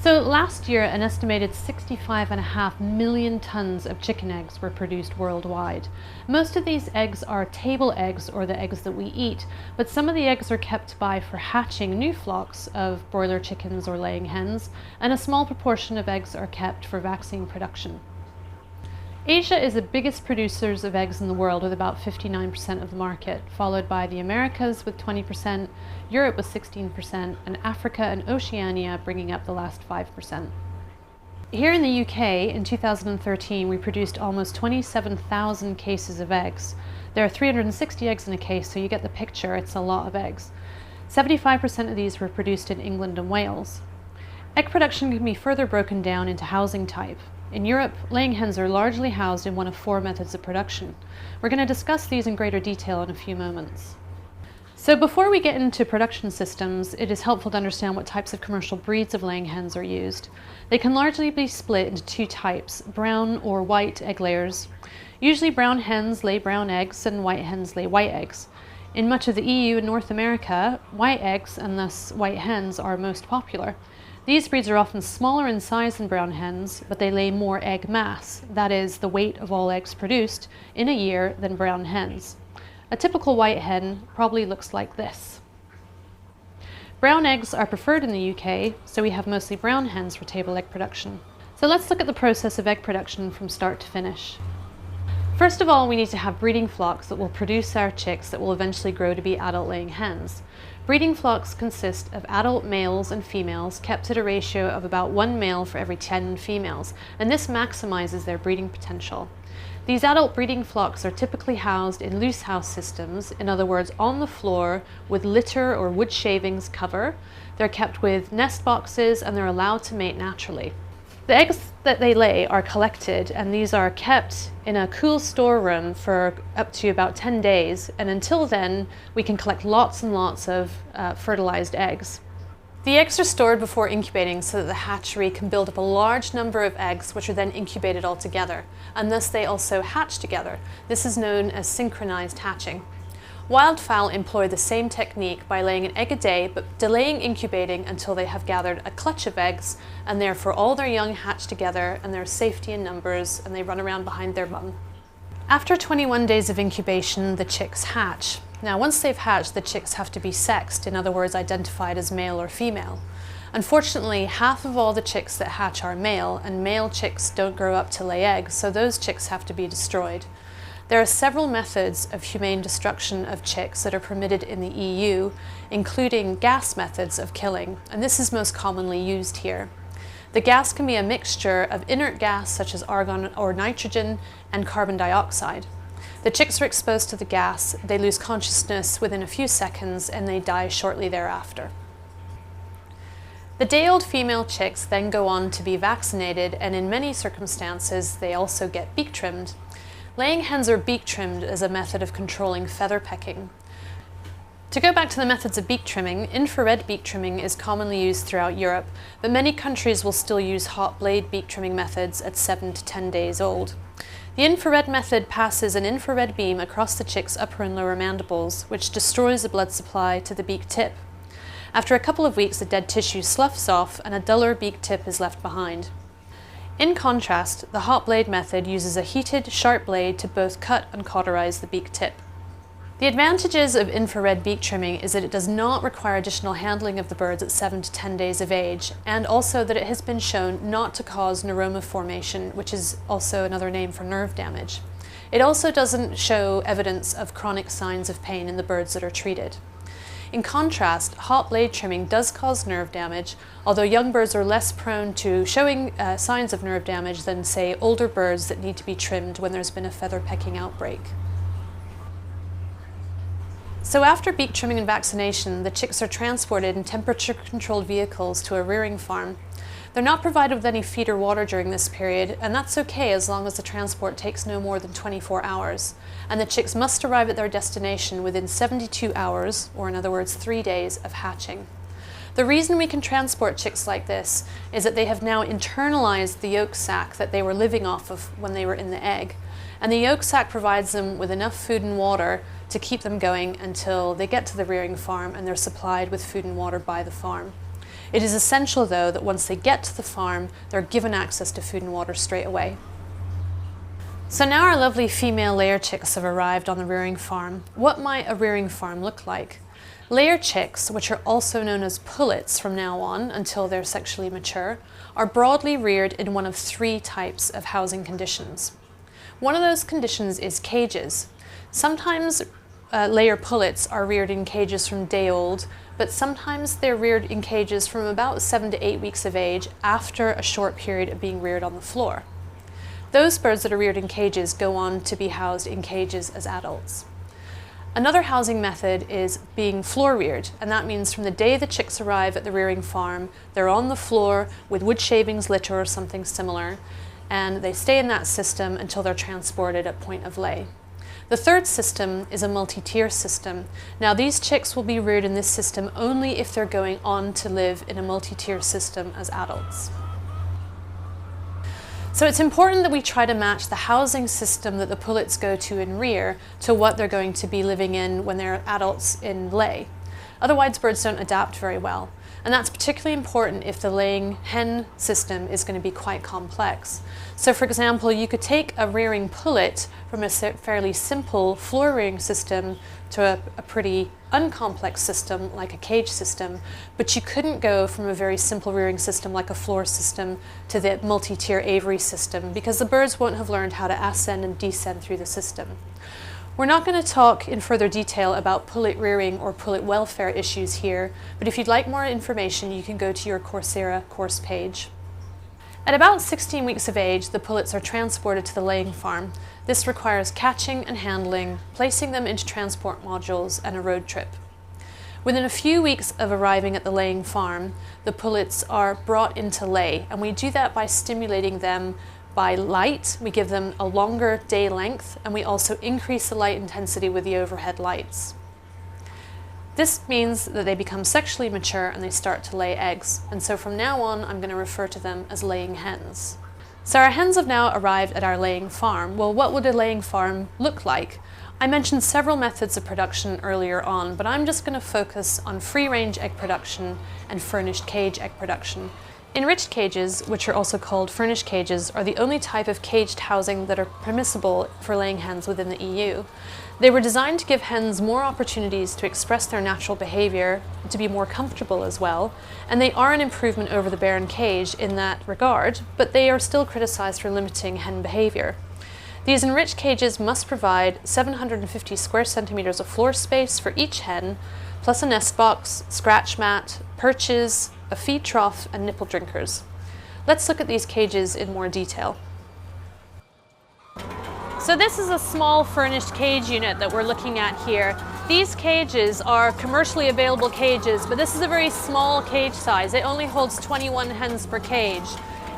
So last year, an estimated 65.5 million tons of chicken eggs were produced worldwide. Most of these eggs are table eggs, or the eggs that we eat, but some of the eggs are kept for hatching new flocks of broiler chickens or laying hens, and a small proportion of eggs are kept for vaccine production. Asia is the biggest producers of eggs in the world, with about 59% of the market, followed by the Americas with 20%, Europe with 16%, and Africa and Oceania bringing up the last 5%. Here in the UK, in 2013, we produced almost 27,000 cases of eggs. There are 360 eggs in a case, so you get the picture, it's a lot of eggs. 75% of these were produced in England and Wales. Egg production can be further broken down into housing type. In Europe, laying hens are largely housed in one of 4 methods of production. We're going to discuss these in greater detail in a few moments. So before we get into production systems, it is helpful to understand what types of commercial breeds of laying hens are used. They can largely be split into 2 types, brown or white egg layers. Usually brown hens lay brown eggs and white hens lay white eggs. In much of the EU and North America, white eggs, and thus white hens, are most popular. These breeds are often smaller in size than brown hens, but they lay more egg mass, that is, the weight of all eggs produced, in a year than brown hens. A typical white hen probably looks like this. Brown eggs are preferred in the UK, so we have mostly brown hens for table egg production. So let's look at the process of egg production from start to finish. First of all, we need to have breeding flocks that will produce our chicks that will eventually grow to be adult laying hens. Breeding flocks consist of adult males and females kept at a ratio of about 1 male for every 10 females, and this maximizes their breeding potential. These adult breeding flocks are typically housed in loose house systems, in other words, on the floor with litter or wood shavings cover. They're kept with nest boxes and they're allowed to mate naturally. The eggs that they lay are collected, and these are kept in a cool storeroom for up to about 10 days, and until then we can collect lots and lots of fertilized eggs. The eggs are stored before incubating so that the hatchery can build up a large number of eggs, which are then incubated all together, and thus they also hatch together. This is known as synchronized hatching. Wildfowl employ the same technique by laying an egg a day, but delaying incubating until they have gathered a clutch of eggs, and therefore all their young hatch together, and there's safety in numbers, and they run around behind their mum. After 21 days of incubation, the chicks hatch. Now, once they've hatched, the chicks have to be sexed, in other words, identified as male or female. Unfortunately, half of all the chicks that hatch are male, and male chicks don't grow up to lay eggs, so those chicks have to be destroyed. There are several methods of humane destruction of chicks that are permitted in the EU, including gas methods of killing, and this is most commonly used here. The gas can be a mixture of inert gas such as argon or nitrogen and carbon dioxide. The chicks are exposed to the gas, they lose consciousness within a few seconds, and they die shortly thereafter. The day-old female chicks then go on to be vaccinated, and in many circumstances they also get beak trimmed. Laying hens are beak trimmed as a method of controlling feather pecking. To go back to the methods of beak trimming, infrared beak trimming is commonly used throughout Europe, but many countries will still use hot blade beak trimming methods at 7 to 10 days old. The infrared method passes an infrared beam across the chick's upper and lower mandibles, which destroys the blood supply to the beak tip. After a couple of weeks, the dead tissue sloughs off and a duller beak tip is left behind. In contrast, the hot blade method uses a heated, sharp blade to both cut and cauterize the beak tip. The advantages of infrared beak trimming is that it does not require additional handling of the birds at 7 to 10 days of age, and also that it has been shown not to cause neuroma formation, which is also another name for nerve damage. It also doesn't show evidence of chronic signs of pain in the birds that are treated. In contrast, hot blade trimming does cause nerve damage, although young birds are less prone to showing signs of nerve damage than, say, older birds that need to be trimmed when there's been a feather pecking outbreak. So after beak trimming and vaccination, the chicks are transported in temperature-controlled vehicles to a rearing farm. They're not provided with any feed or water during this period, and that's okay as long as the transport takes no more than 24 hours. And the chicks must arrive at their destination within 72 hours, or in other words, 3 days of hatching. The reason we can transport chicks like this is that they have now internalized the yolk sac that they were living off of when they were in the egg. And the yolk sac provides them with enough food and water to keep them going until they get to the rearing farm and they're supplied with food and water by the farm. It is essential, though, that once they get to the farm, they're given access to food and water straight away. So now our lovely female layer chicks have arrived on the rearing farm. What might a rearing farm look like? Layer chicks, which are also known as pullets from now on until they're sexually mature, are broadly reared in one of three types of housing conditions. One of those conditions is cages. Sometimes layer pullets are reared in cages from day old, but sometimes they're reared in cages from about 7 to 8 weeks of age after a short period of being reared on the floor. Those birds that are reared in cages go on to be housed in cages as adults. Another housing method is being floor reared, and that means from the day the chicks arrive at the rearing farm, they're on the floor with wood shavings, litter, or something similar, and they stay in that system until they're transported at point of lay. The third system is a multi-tier system. Now these chicks will be reared in this system only if they're going on to live in a multi-tier system as adults. So it's important that we try to match the housing system that the pullets go to in rear to what they're going to be living in when they're adults in lay. Otherwise, birds don't adapt very well. And that's particularly important if the laying hen system is going to be quite complex. So for example, you could take a rearing pullet from a fairly simple floor rearing system to a pretty uncomplex system like a cage system, but you couldn't go from a very simple rearing system like a floor system to the multi-tier aviary system because the birds won't have learned how to ascend and descend through the system. We're not going to talk in further detail about pullet rearing or pullet welfare issues here, but if you'd like more information, you can go to your Coursera course page. At about 16 weeks of age, the pullets are transported to the laying farm. This requires catching and handling, placing them into transport modules, and a road trip. Within a few weeks of arriving at the laying farm, the pullets are brought into lay, and we do that by stimulating them by light. We give them a longer day length, and we also increase the light intensity with the overhead lights. This means that they become sexually mature and they start to lay eggs. And so from now on, I'm going to refer to them as laying hens. So our hens have now arrived at our laying farm. Well, what would a laying farm look like? I mentioned several methods of production earlier on, but I'm just going to focus on free-range egg production and furnished cage egg production. Enriched cages, which are also called furnished cages, are the only type of caged housing that are permissible for laying hens within the EU. They were designed to give hens more opportunities to express their natural behavior, to be more comfortable as well, and they are an improvement over the barren cage in that regard, but they are still criticized for limiting hen behavior. These enriched cages must provide 750 square centimeters of floor space for each hen, plus a nest box, scratch mat, perches, a feed trough, and nipple drinkers. Let's look at these cages in more detail. So this is a small furnished cage unit that we're looking at here. These cages are commercially available cages, but this is a very small cage size. It only holds 21 hens per cage.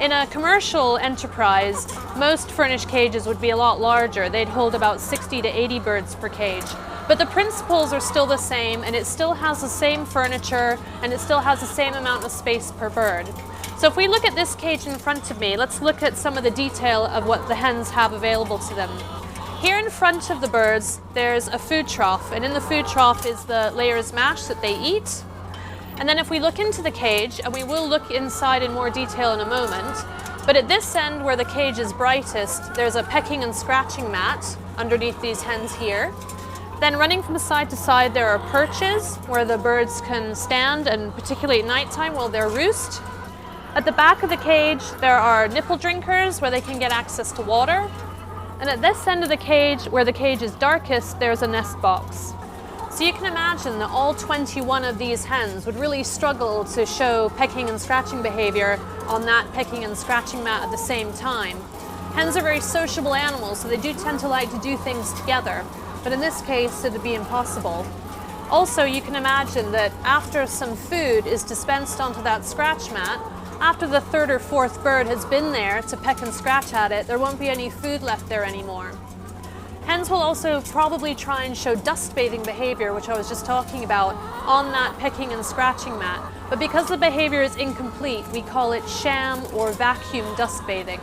In a commercial enterprise, most furnished cages would be a lot larger. They'd hold about 60 to 80 birds per cage. But the principles are still the same, and it still has the same furniture, and it still has the same amount of space per bird. So if we look at this cage in front of me, let's look at some of the detail of what the hens have available to them. Here in front of the birds, there's a food trough, and in the food trough is the layers mash that they eat. And then if we look into the cage, and we will look inside in more detail in a moment, but at this end where the cage is brightest, there's a pecking and scratching mat underneath these hens here. Then running from side to side, there are perches where the birds can stand, and particularly at nighttime while they're roost. At the back of the cage, there are nipple drinkers where they can get access to water. And at this end of the cage, where the cage is darkest, there's a nest box. So you can imagine that all 21 of these hens would really struggle to show pecking and scratching behavior on that pecking and scratching mat at the same time. Hens are very sociable animals, so they do tend to like to do things together. But in this case, it would be impossible. Also, you can imagine that after some food is dispensed onto that scratch mat, after the third or fourth bird has been there to peck and scratch at it, there won't be any food left there anymore. Hens will also probably try and show dust bathing behavior, which I was just talking about, on that pecking and scratching mat. But because the behavior is incomplete, we call it sham or vacuum dust bathing.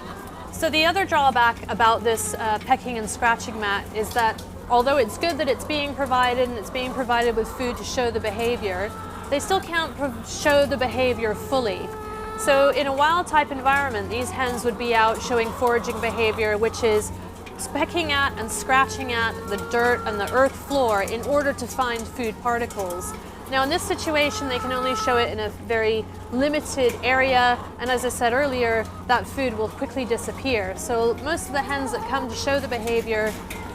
So the other drawback about this pecking and scratching mat is that although it's good that it's being provided and it's being provided with food to show the behavior, they still can't show the behavior fully. So in a wild type environment, these hens would be out showing foraging behavior, which is pecking at and scratching at the dirt and the earth floor in order to find food particles. Now in this situation, they can only show it in a very limited area, and as I said earlier, that food will quickly disappear. So most of the hens that come to show the behavior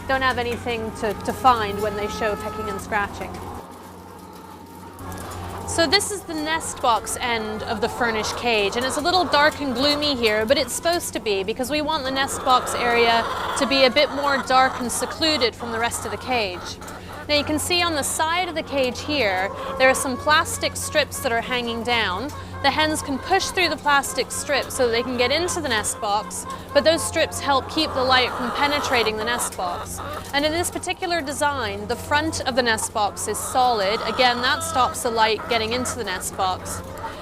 don't have anything to find when they show pecking and scratching. So this is the nest box end of the furnished cage, and it's a little dark and gloomy here, but it's supposed to be because we want the nest box area to be a bit more dark and secluded from the rest of the cage. Now you can see on the side of the cage here, there are some plastic strips that are hanging down. The hens can push through the plastic strips so that they can get into the nest box, but those strips help keep the light from penetrating the nest box. And in this particular design, the front of the nest box is solid. Again, that stops the light getting into the nest box.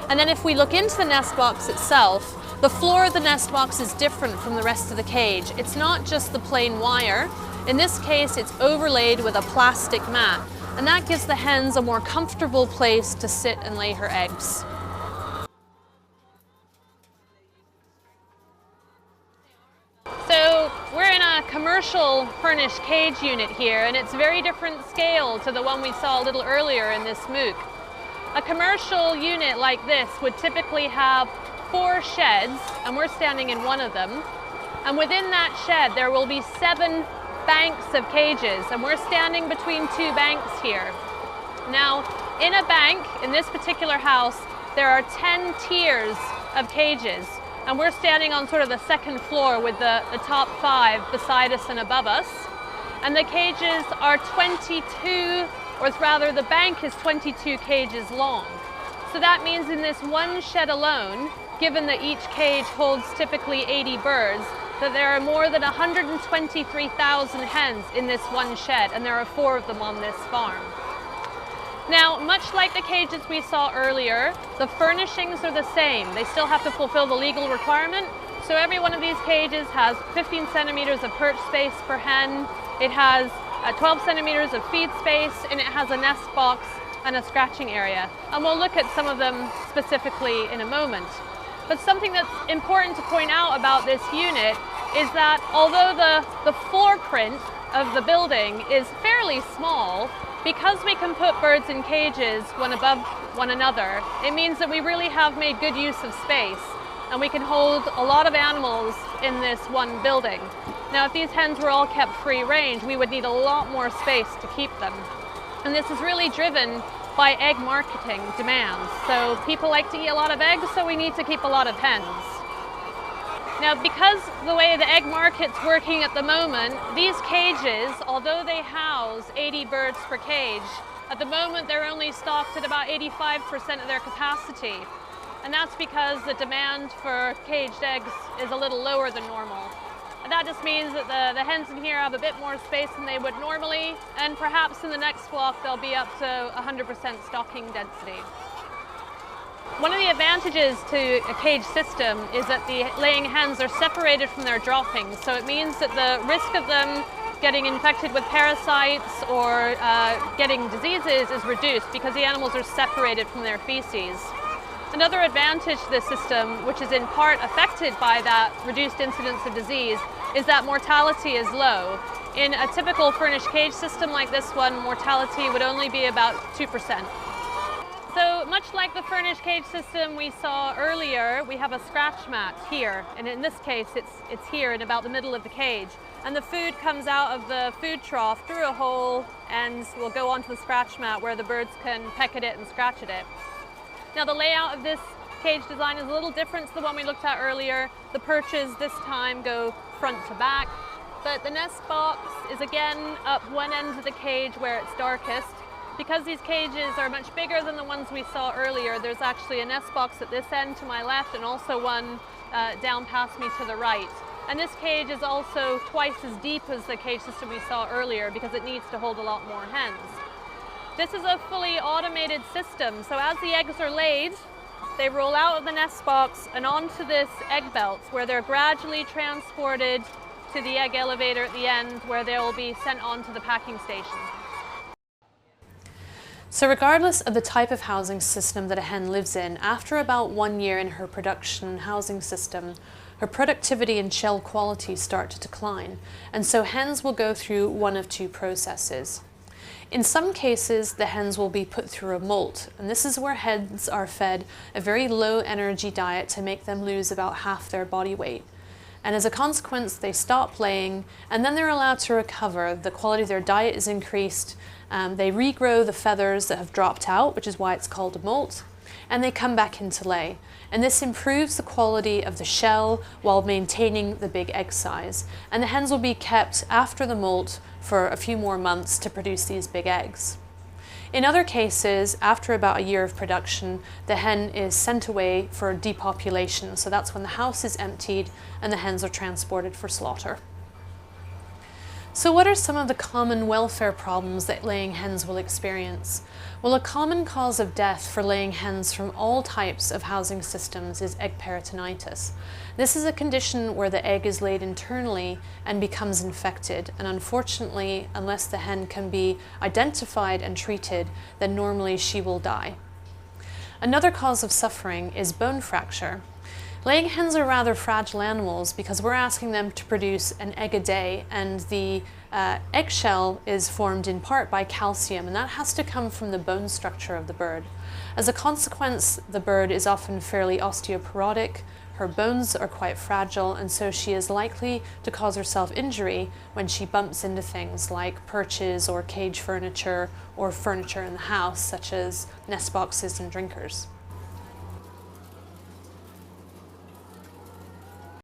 And then if we look into the nest box itself, the floor of the nest box is different from the rest of the cage. It's not just the plain wire. In this case, it's overlaid with a plastic mat, and that gives the hens a more comfortable place to sit and lay her eggs. So we're in a commercial furnished cage unit here, and it's very different scale to the one we saw a little earlier in this MOOC. A commercial unit like this would typically have 4 sheds, and we're standing in one of them. And within that shed, there will be 7 banks of cages, and we're standing between 2 banks here. Now, in a bank, in this particular house, there are 10 tiers of cages, and we're standing on sort of the second floor with the top 5 beside us and above us. And the cages are 22, or rather the bank is 22 cages long. So that means in this one shed alone, given that each cage holds typically 80 birds, that there are more than 123,000 hens in this one shed, and there are 4 of them on this farm. Now, much like the cages we saw earlier, the furnishings are the same. They still have to fulfill the legal requirement. So every one of these cages has 15 centimeters of perch space per hen. It has 12 centimeters of feed space, and it has a nest box and a scratching area. And we'll look at some of them specifically in a moment. But something that's important to point out about this unit is that although the floor print of the building is fairly small, because we can put birds in cages one above one another, it means that we really have made good use of space, and we can hold a lot of animals in this one building. Now, if these hens were all kept free range, we would need a lot more space to keep them. And this is really driven by egg marketing demands. So people like to eat a lot of eggs, so we need to keep a lot of hens. Now, because the way the egg market's working at the moment, these cages, although they house 80 birds per cage, at the moment they're only stocked at about 85% of their capacity. And that's because the demand for caged eggs is a little lower than normal. And that just means that the hens in here have a bit more space than they would normally, and perhaps in the next flock they'll be up to 100% stocking density. One of the advantages to a cage system is that the laying hens are separated from their droppings, so it means that the risk of them getting infected with parasites or getting diseases is reduced because the animals are separated from their feces. Another advantage to this system, which is in part affected by that reduced incidence of disease, is that mortality is low. In a typical furnished cage system like this one, mortality would only be about 2%. So much like the furnished cage system we saw earlier, we have a scratch mat here, and in this case it's here in about the middle of the cage. And the food comes out of the food trough through a hole and will go onto the scratch mat where the birds can peck at it and scratch at it. Now, the layout of this cage design is a little different to the one we looked at earlier. The perches this time go front to back, but the nest box is again up one end of the cage where it's darkest. Because these cages are much bigger than the ones we saw earlier, there's actually a nest box at this end to my left and also one down past me to the right. And this cage is also twice as deep as the cage system we saw earlier because it needs to hold a lot more hens. This is a fully automated system, so as the eggs are laid, they roll out of the nest box and onto this egg belt where they're gradually transported to the egg elevator at the end where they will be sent on to the packing station. So regardless of the type of housing system that a hen lives in, after about 1 year in her production housing system, her productivity and shell quality start to decline, and so hens will go through one of two processes. In some cases, the hens will be put through a molt, and this is where hens are fed a very low energy diet to make them lose about half their body weight. And as a consequence, they stop laying, and then they're allowed to recover. The quality of their diet is increased, they regrow the feathers that have dropped out, which is why it's called a molt, and they come back into lay. And this improves the quality of the shell while maintaining the big egg size. And the hens will be kept after the molt for a few more months to produce these big eggs. In other cases, after about a year of production, the hen is sent away for depopulation. So that's when the house is emptied and the hens are transported for slaughter. So what are some of the common welfare problems that laying hens will experience? Well, a common cause of death for laying hens from all types of housing systems is egg peritonitis. This is a condition where the egg is laid internally and becomes infected, and unfortunately, unless the hen can be identified and treated, then normally she will die. Another cause of suffering is bone fracture. Laying hens are rather fragile animals because we're asking them to produce an egg a day, and the eggshell is formed in part by calcium, and that has to come from the bone structure of the bird. As a consequence, the bird is often fairly osteoporotic, her bones are quite fragile, and so she is likely to cause herself injury when she bumps into things like perches or cage furniture or furniture in the house, such as nest boxes and drinkers.